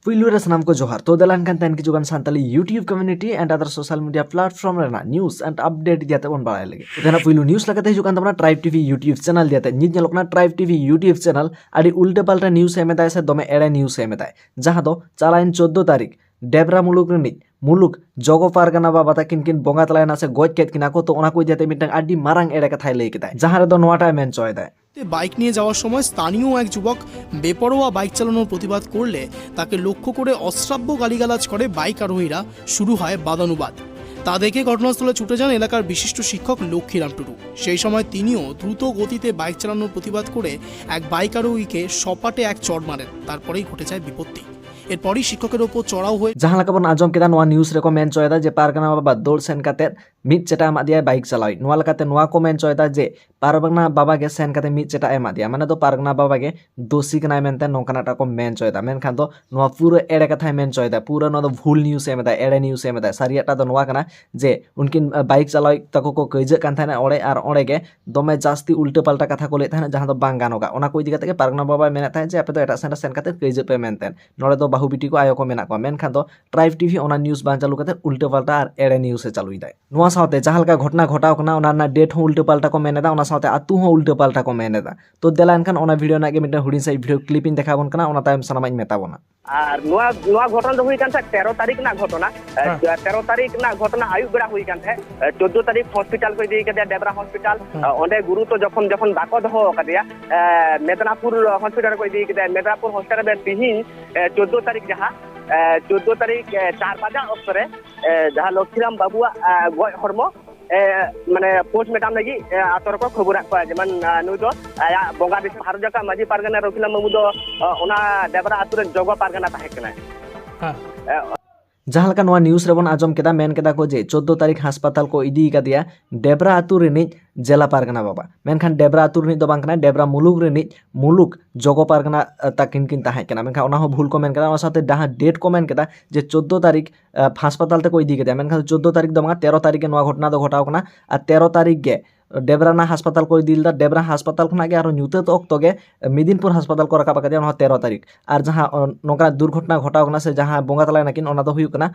पुइलु रे सनाम को जोहार तो दलान kan tan kijugan santali YouTube community and other social media platform rena news and update diate bon barai lagi tena puilu news lagate hijukan tamna Tribe TV YouTube channel diate nit nyalokna Tribe TV YouTube channel adi ulte palta news emetai se dome ere news emetai jaha do chalain 14 tarik Debra muluk rinit muluk jogo pargana baba ta kin bonga tlaina se goj ket kina ko to ona ko diate mitang adi marang ere kathai lei kitai jaha re do noata men choy dai bike নিয়ে যাওয়ার সময় স্থানীয় এক যুবক বেপরোয়া bike চালানোর প্রতিবাদ করলে তাকে লক্ষ্য করে অশ্রাব্য গালিগালাজ করে বাইক আরোহীরা শুরু হয় বাদানুবাদ তা দেখে ঘটনাস্থলে ছুটে যান এলাকার বিশিষ্ট শিক্ষক লক্ষ্মীরাম টুডু সেই সময় তিনিও দ্রুত গতিতে বাইক চালানোর প্রতিবাদ করে এক বাইক আরোহীকে সপাটে এক চড় মারেন তারপরেই ঘটে যায় বিপত্তি এরপরই শিক্ষকের উপর চড়াও হয়ে jahan laka bon ajom keda noa news recommend choyda je pargana baba dor sen kate mit cheta ema dia bike chalai noa lakate noa comment choyda je pargana baba ge sen kate mit cheta ema dia mane do pargana baba ge dosi kana mente nongkana ta ko men choyda men khan do noa puro ere katha men choyda puro no do bhul news ema da ere news ema da sariya ta do noa kana je unkin bike chalai tako ko keje kan thana ore ar ore ge dome jasti ulte palta katha ko le thana jahan do bang ganoga ona ko idika teke pargana baba mena tha je ape do eta sen kate keje pe menten nore do bahu biti ko ayo ko mena ko men khan do Tribe TV ona news ban chalu kate ulte palta ar ere news e chalui dai noa saute jahal ka घटना घटाव kana ona na date ho ulte palta ko meneda ona saute atu ho ulte palta ko meneda to delan kan ona video na ge mita hudin sai video clipping dekhabon kana ona time sanama in metabona আর নোয়া ঘটনা তো হই কানছে 13 তারিখ না ঘটনা 13 তারিখ না ঘটনা আয়ু বেড়া হই কানছে 14 তারিখ হসপিটাল কই দিয়ে কেদা ডেবরা হসপিটাল ওনে গুরু তো যখন যখন ডাকো দহ কাদিয়া মেদনাপুর হসপিটাল কই দিয়ে কেদা মেদনাপুর হসপিটাল বে তিহিন 14 তারিখ যাহা 14 তারিখ 4 বাজা অক্সরে যাহা লক্ষ্মীরাম বাবুয়া গয় হরম মানে পোস্টমর্টম লাগি আতর को খবর রাখবা যেমন নুই তো বঙ্গা দেশ ভারত জাকা মাঝি পারগানা রখিলাম বাবু তো ওনা ডেবরা আতুরে জগ পারগানা তাহে কেনা jahan laka noa news rebon ajom keda men keda ko je 14 tarik hospital ko idi ka dia Debra atur rinit jela pargana baba menkhan Debra atur rinit do bang kana Debra muluk rinit muluk jogo pargana takin kin tahe kena menkhan ona ho bhul ko men keda ona saute daha date ko men keda je 14 tarik hospital te ko idi ka dia menkhan 14 tarik do bang 13 tarik noa घटना do घटाव kana ar 13 tarik ge Debra na hospital ko dilda Debra hospital khona ge aro nyute to okto ge Midinpur hospital ko rakaba ka dia ona 13 tarik ar jahan nokra durghotna घटाव kana se jahan bonga talai nakin ona do huyu kana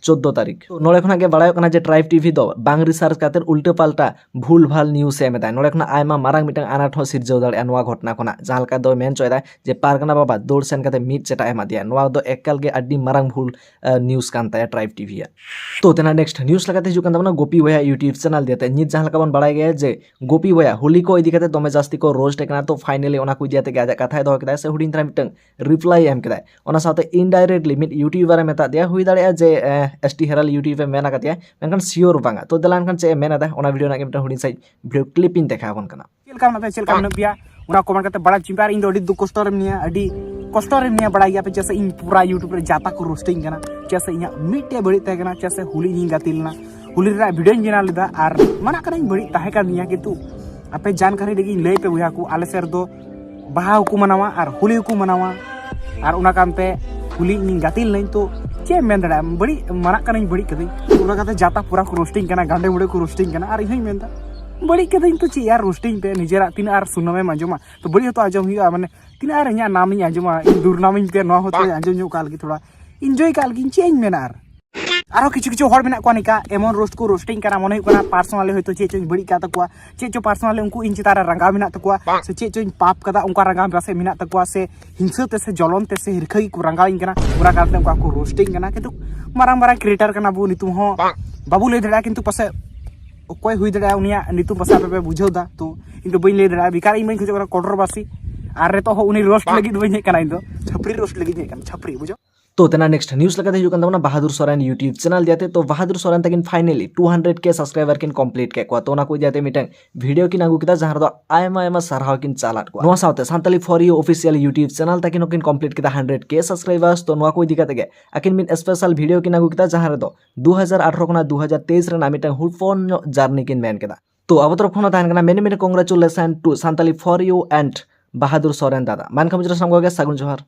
14 tarik nole khona ge badayo kana je Tribe TV do bang research kater ulte palta bhul bhal news em dai nole khona aima marang mitang anat ho sirjau dal anwa घटना khona jahal ka do men choida je pargana baba dor sen kate mit cheta ema dia noa do ekal ge addi marang bhul news kan ta Tribe TV ya to tena next news lagate hijukan tamna Gopi Waya YouTube channel diate nit jahal ka bon badai ge जे गोपी वया होली को इदी कते दमे जास्ती को roast एकना तो finally ओना को दियाते गे कथाय दो केदा से हुडिन तरा मिटंग रिप्लाई एम केदा ओना साथे इनडायरेक्टली मिट यूट्यूबर मेता दिया हुई दाड़े जे एसटी हेरल यूट्यूब मेना कतिया मेनकन सियोर बांगा तो दलान कन चे मेना दा ओना वीडियो ना के हुडिन साइड वीडियो क्लिपिंग देखा बन कना चेलका मन बिया ओना कमेंट कते बड़ा चिंपार इन अडी दुख कष्ट रे निया अडी कष्ट रे निया बड़ा या पे जैसे इन पूरा यूट्यूब रे जाता को रोस्टिंग कना जैसे इया मिटे बड़ी तय कना जैसे हुली नी गातिलना हुली रे वीडियो इन लेदा आर मना कना बड़ी ताहे का निया किंतु आपे जानकारी देगी लय पे बुया को आले सेर दो बाहा को मनावा आर हुली को मनावा आर उना कामते हुली नी गातिल नहीं तो चे मेन दड़ा बड़ी मना कना बड़ी कदे उना काते जाता पूरा को रोस्टिंग कना गांडे मुड़े को रोस्टिंग कना आर इही मेनदा बड़ी कदे तो चे यार रोस्टिंग पे निजेरा तीन आर सुनमे मंजमा तो बड़ी तो आजम हुआ माने तीन आर nya नाम नी आजमा इन दूर नाम पे न होते आजम न्यू काल की थोड़ा एंजॉय काल की चेंज मेनार आरो किछु किछु हर मेना कोनिका एमन रोस्ट को रोस्टिंग करा मन हुई पर्सनली होतो चे चे बड़ी का तकुआ चे चे पर्सनली उनको इन चितारा रंगा मेना तकुआ से चे चे पाप कदा उनका रंगा बसे मेना तकुआ से हिंसा ते से जलन ते से हिरखई को रंगा इनकना पूरा काते उनका को रोस्टिंग कना किंतु मारांग मारांग क्रिएटर कना बु नितु हो बाबू ले दड़ा किंतु पसे कोई हुई दड़ा उनिया नितु पसे पे बुझो दा तो इन तो बई ले दड़ा बिकार इन खजो करा कॉन्ट्रोवर्सी आरे तो हो उनी रोस्ट लगी दो ने कना इन दो छपरी रोस्ट लगी ने कना छपरी बुझो तो तेना नेक्स्ट न्यूज लगा थे जुकन तमना बहादुर सोरेन यूट्यूब चैनल दियाते तो बहादुर सोरेन तकिन फाइनली 200k सब्सक्राइबर किन कंप्लीट के को तो ना कोई दियाते मिटंग वीडियो किन आगु किदा जहार दो आयमा आयमा सरहाव किन चालाट को नो साउते Santali for you official YouTube channel तकिन किन कंप्लीट किदा 100k सब्सक्राइबर्स तो नो कोई दिकाते गे अकिन मिन स्पेशल वीडियो किन आगु किदा जहार दो 2018 कोना 2023 रे ना मिटंग हुडफोन जर्नी किन मेन केदा तो अब तरफ होना तान कना many many congratulation to Santali for you and Bahadur Soren दादा मान खमजरा समगोगे सगुन जोहार।